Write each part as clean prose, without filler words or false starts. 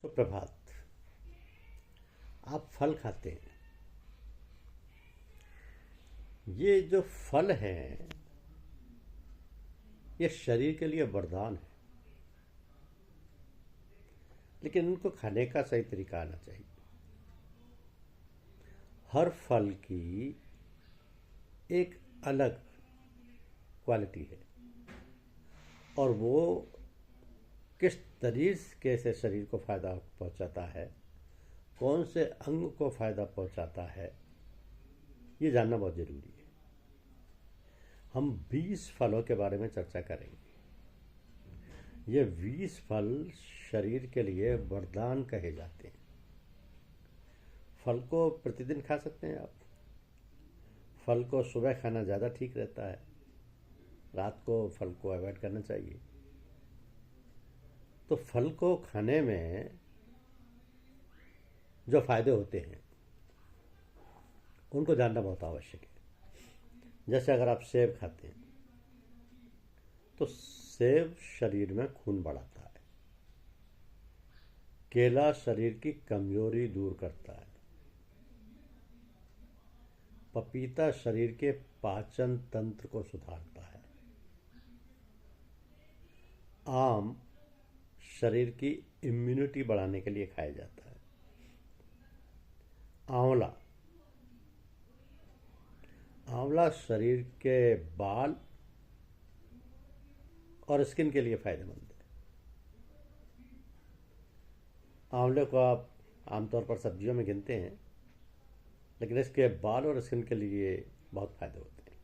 सुप्रभात। आप फल खाते हैं। ये जो फल हैं ये शरीर के लिए वरदान है, लेकिन उनको खाने का सही तरीका आना चाहिए। हर फल की एक अलग क्वालिटी है और वो किस तरीके से शरीर को फ़ायदा पहुंचाता है, कौन से अंग को फ़ायदा पहुंचाता है, ये जानना बहुत ज़रूरी है। हम 20 फलों के बारे में चर्चा करेंगे। ये 20 फल शरीर के लिए वरदान कहे जाते हैं। फल को प्रतिदिन खा सकते हैं आप। फल को सुबह खाना ज़्यादा ठीक रहता है, रात को फल को अवॉइड करना चाहिए। तो फल को खाने में जो फायदे होते हैं उनको जानना बहुत आवश्यक है। जैसे अगर आप सेब खाते हैं तो सेब शरीर में खून बढ़ाता है, केला शरीर की कमजोरी दूर करता है, पपीता शरीर के पाचन तंत्र को सुधारता है, आम शरीर की इम्यूनिटी बढ़ाने के लिए खाया जाता है, आंवला आंवला शरीर के बाल और स्किन के लिए फायदेमंद है। आंवले को आप आमतौर पर सब्जियों में गिनते हैं, लेकिन इसके बाल और स्किन के लिए बहुत फायदे होते हैं।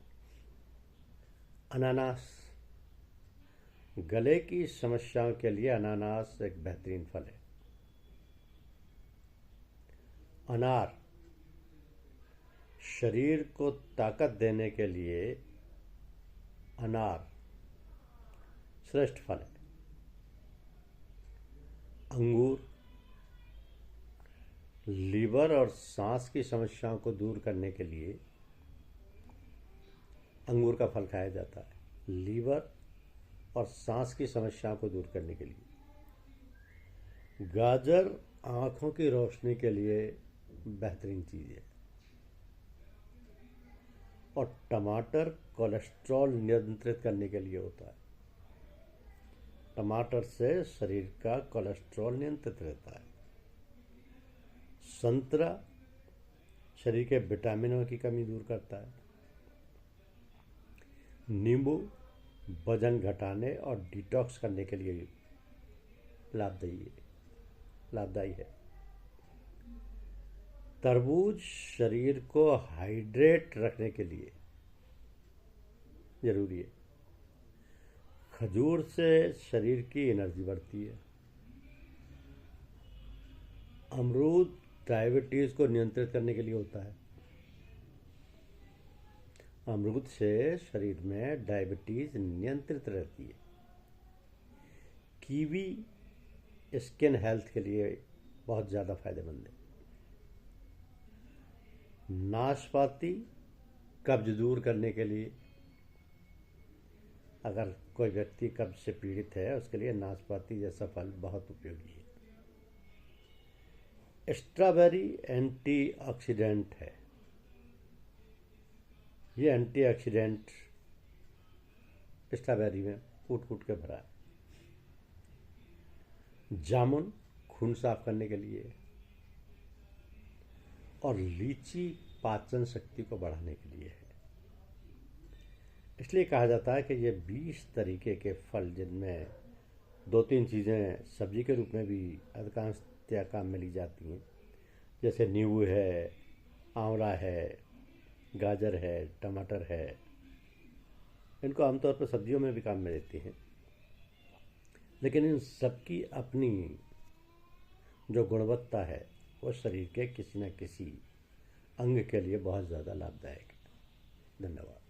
अनानास गले की समस्याओं के लिए अनानास एक बेहतरीन फल है। अनार शरीर को ताकत देने के लिए अनार श्रेष्ठ फल है। अंगूर लीवर और सांस की समस्याओं को दूर करने के लिए अंगूर का फल खाया जाता है। लीवर और सांस की समस्याओं को दूर करने के लिए गाजर आंखों की रोशनी के लिए बेहतरीन चीज़ है। और टमाटर कोलेस्ट्रॉल नियंत्रित करने के लिए होता है। टमाटर से शरीर का कोलेस्ट्रॉल नियंत्रित रहता है। संतरा शरीर के विटामिनों की कमी दूर करता है। नींबू वजन घटाने और डिटॉक्स करने के लिए लाभदायी है। तरबूज शरीर को हाइड्रेट रखने के लिए जरूरी है। खजूर से शरीर की एनर्जी बढ़ती है। अमरूद डायबिटीज को नियंत्रित करने के लिए होता है। अमरूद से शरीर में डायबिटीज नियंत्रित रहती है। कीवी स्किन हेल्थ के लिए बहुत ज़्यादा फायदेमंद है। नाशपाती कब्ज दूर करने के लिए, अगर कोई व्यक्ति कब्ज से पीड़ित है उसके लिए नाशपाती जैसा फल बहुत उपयोगी है। स्ट्रॉबेरी एंटीऑक्सीडेंट है। ये एंटीऑक्सीडेंट स्ट्रॉबेरी में कूट कूट के भरा है। जामुन खून साफ करने के लिए और लीची पाचन शक्ति को बढ़ाने के लिए है। इसलिए कहा जाता है कि ये 20 तरीके के फल, जिनमें 2-3 चीज़ें सब्जी के रूप में भी अधिकांशतया काम में ली जाती हैं, जैसे नींबू है, आंवला है, गाजर है, टमाटर है, इनको आमतौर पर सब्जियों में भी काम में लेते हैं। लेकिन इन सबकी अपनी जो गुणवत्ता है वो शरीर के किसी न किसी अंग के लिए बहुत ज़्यादा लाभदायक है। धन्यवाद।